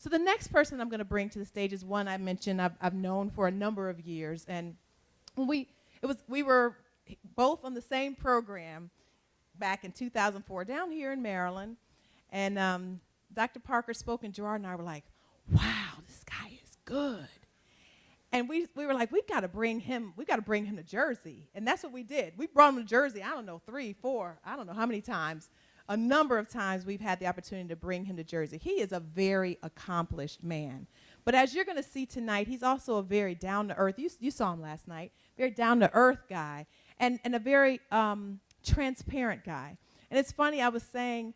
So the next person I'm going to bring to the stage is one I mentioned I've known for a number of years. And when we were both on the same program back in 2004 down here in Maryland. And Dr. Parker spoke, and Gerard and I were like, wow, this guy is good. And we were like, we've got to bring him to Jersey. And that's what we did. We brought him to Jersey, I don't know, 3, 4, I don't know how many times. A number of times we've had the opportunity to bring him to Jersey. He is a very accomplished man. But as you're going to see tonight, he's also a very down-to-earth, you saw him last night, very down-to-earth guy, and a very transparent guy. And it's funny, I was saying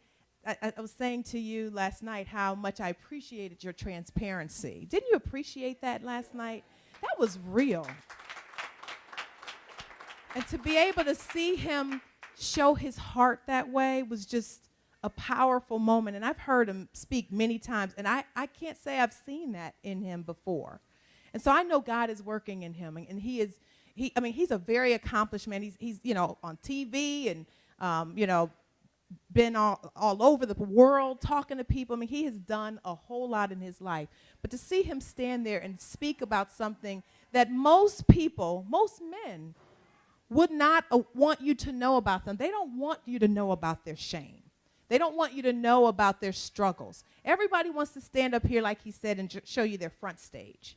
to you last night how much I appreciated your transparency. Didn't you appreciate that last night? That was real. And to be able to see him show his heart that way was just a powerful moment. And I've heard him speak many times, and I can't say I've seen that in him before. And so I know God is working in him, and he's a very accomplished man. He's on TV and, been all over the world talking to people. I mean, he has done a whole lot in his life. But to see him stand there and speak about something that most people, most men, would not want you to know about them. They don't want you to know about their shame. They don't want you to know about their struggles. Everybody wants to stand up here, like he said, and show you their front stage.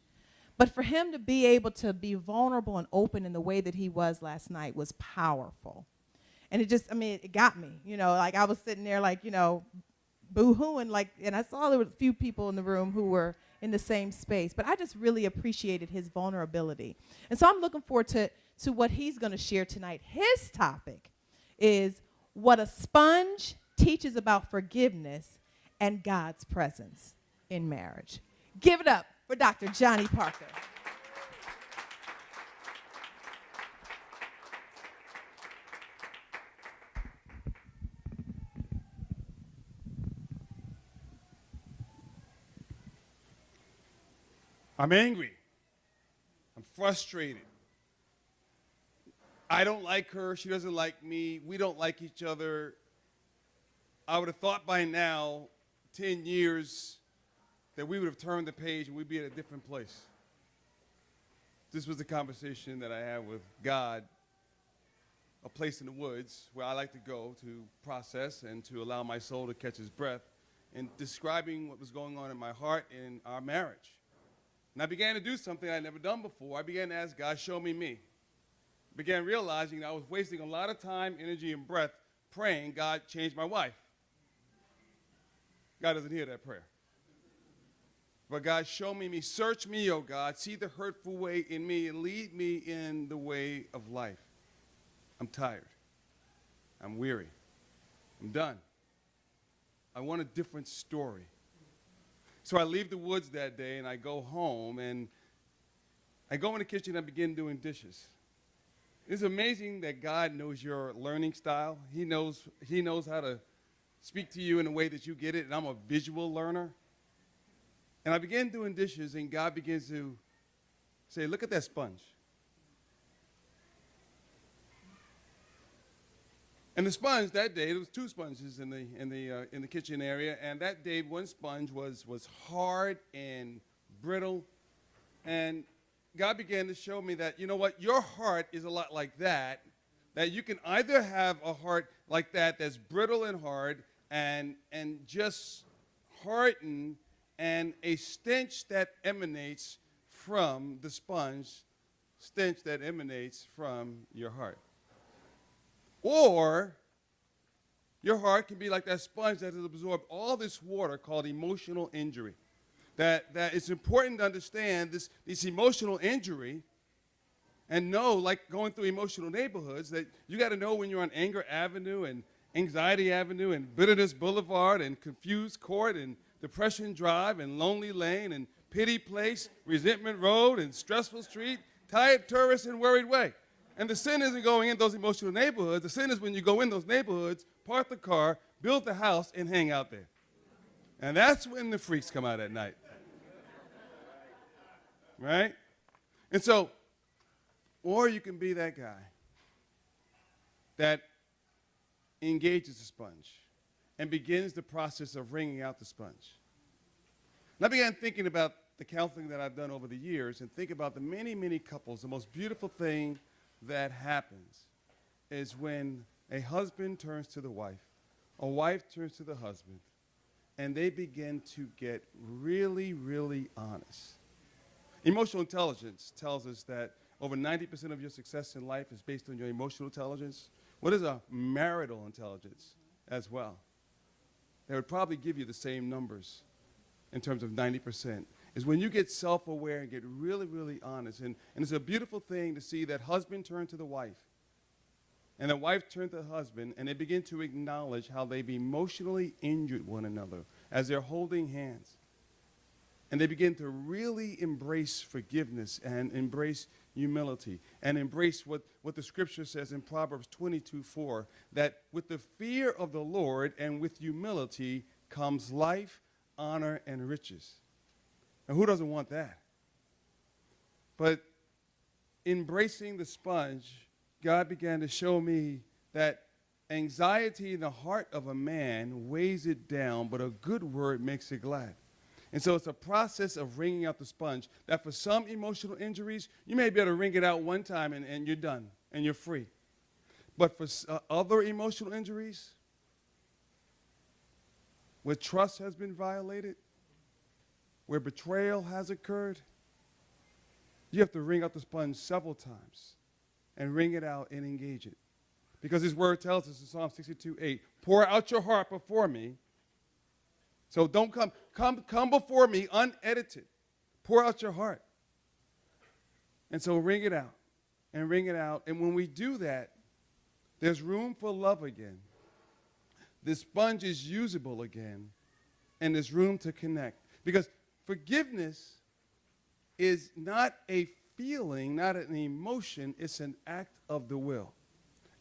But for him to be able to be vulnerable and open in the way that he was last night was powerful. And it got me, like I was sitting there like, boo-hooing, and I saw there were a few people in the room who were in the same space, but I just really appreciated his vulnerability. And so I'm looking forward to what he's going to share tonight. His topic is what a sponge teaches about forgiveness and God's presence in marriage. Give it up for Dr. Johnny Parker. I'm angry. I'm frustrated. I don't like her. She doesn't like me. We don't like each other. I would have thought by now, 10 years, that we would have turned the page and we'd be at a different place. This was the conversation that I had with God, a place in the woods where I like to go to process and to allow my soul to catch his breath, and describing what was going on in my heart in our marriage. And I began to do something I'd never done before. I began to ask God, show me me. I began realizing I was wasting a lot of time, energy, and breath praying, God, change my wife. God doesn't hear that prayer. But God, show me me. Search me, oh God. See the hurtful way in me and lead me in the way of life. I'm tired. I'm weary. I'm done. I want a different story. So I leave the woods that day, and I go home, and I go in the kitchen and I begin doing dishes. It's amazing that God knows your learning style. He knows how to speak to you in a way that you get it, and I'm a visual learner. And I began doing dishes, and God begins to say, look at that sponge. And the sponge that day, there was 2 sponges in the kitchen area, and that day one sponge was hard and brittle, and God began to show me that, you know what, your heart is a lot like that you can either have a heart like that that's brittle and hard and just hardened, and a stench that emanates from the sponge, stench that emanates from your heart. Or your heart can be like that sponge that has absorbed all this water called emotional injury. That it's important to understand this emotional injury and know, like going through emotional neighborhoods, that you got to know when you're on Anger Avenue and Anxiety Avenue and Bitterness Boulevard and Confused Court and Depression Drive and Lonely Lane and Pity Place, Resentment Road and Stressful Street, Tired Tourist and Worried Way. And the sin isn't going in those emotional neighborhoods. The sin is when you go in those neighborhoods, park the car, build the house, and hang out there. And that's when the freaks come out at night. Right? And so, or you can be that guy that engages the sponge and begins the process of wringing out the sponge. And I began thinking about the counseling that I've done over the years and think about the many, many couples. The most beautiful thing that happens is when a husband turns to the wife, a wife turns to the husband, and they begin to get really, really honest. Emotional intelligence tells us that over 90% of your success in life is based on your emotional intelligence. What is a marital intelligence as well? They would probably give you the same numbers in terms of 90%. Is when you get self-aware and get really, really honest. And it's a beautiful thing to see that husband turn to the wife and the wife turn to the husband, and they begin to acknowledge how they've emotionally injured one another as they're holding hands. And they begin to really embrace forgiveness and embrace humility and embrace what the scripture says in Proverbs 22:4, that with the fear of the Lord and with humility comes life, honor, and riches. And who doesn't want that? But embracing the sponge, God began to show me that anxiety in the heart of a man weighs it down, but a good word makes it glad. And so it's a process of wringing out the sponge that for some emotional injuries, you may be able to wring it out one time and you're done and you're free. But for other emotional injuries, where trust has been violated, where betrayal has occurred, you have to wring out the sponge several times and wring it out and engage it. Because his word tells us in Psalm 62:8, pour out your heart before me. So don't come before me unedited. Pour out your heart. And so wring it out and wring it out. And when we do that, there's room for love again. The sponge is usable again, and there's room to connect. Because forgiveness is not a feeling, not an emotion, it's an act of the will.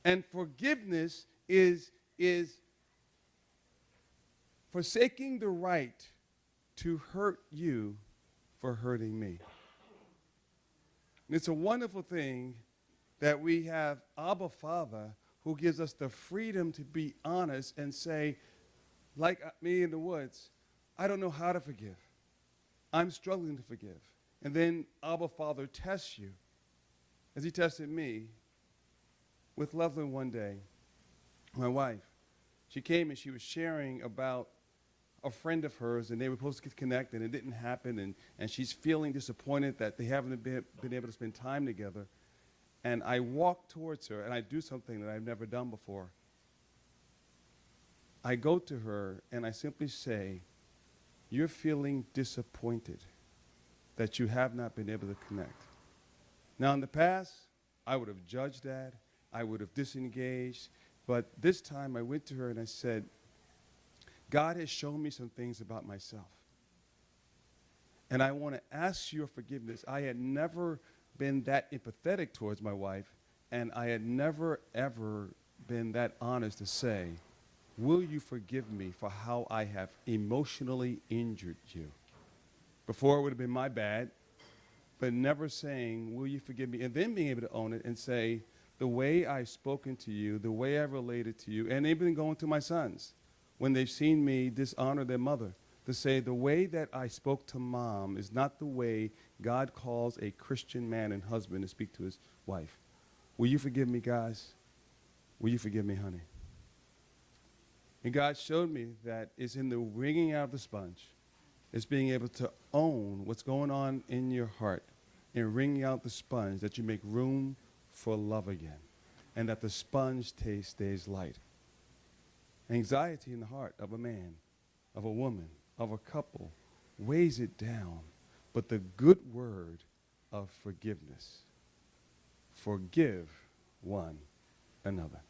And forgiveness is forsaking the right to hurt you for hurting me. And it's a wonderful thing that we have Abba Father who gives us the freedom to be honest and say, like me in the woods, I don't know how to forgive. I'm struggling to forgive. And then Abba Father tests you, as he tested me with Lezlyn one day, my wife. She came and she was sharing about a friend of hers, and they were supposed to connect, and it didn't happen, and she's feeling disappointed that they haven't been able to spend time together. And I walk towards her, and I do something that I've never done before. I go to her, and I simply say, you're feeling disappointed that you have not been able to connect. Now, in the past, I would have judged that. I would have disengaged. But this time, I went to her, and I said, God has shown me some things about myself. And I want to ask your forgiveness. I had never been that empathetic towards my wife, and I had never, ever been that honest to say, will you forgive me for how I have emotionally injured you? Before it would have been my bad, but never saying, will you forgive me? And then being able to own it and say, the way I've spoken to you, the way I've related to you, and even going to my sons, when they've seen me dishonor their mother, to say the way that I spoke to mom is not the way God calls a Christian man and husband to speak to his wife. Will you forgive me, guys? Will you forgive me, honey? And God showed me that it's in the wringing out of the sponge. It's being able to own what's going on in your heart and wringing out the sponge that you make room for love again, and that the sponge stays light. Anxiety in the heart of a man, of a woman, of a couple weighs it down, but the good word of forgiveness. Forgive one another.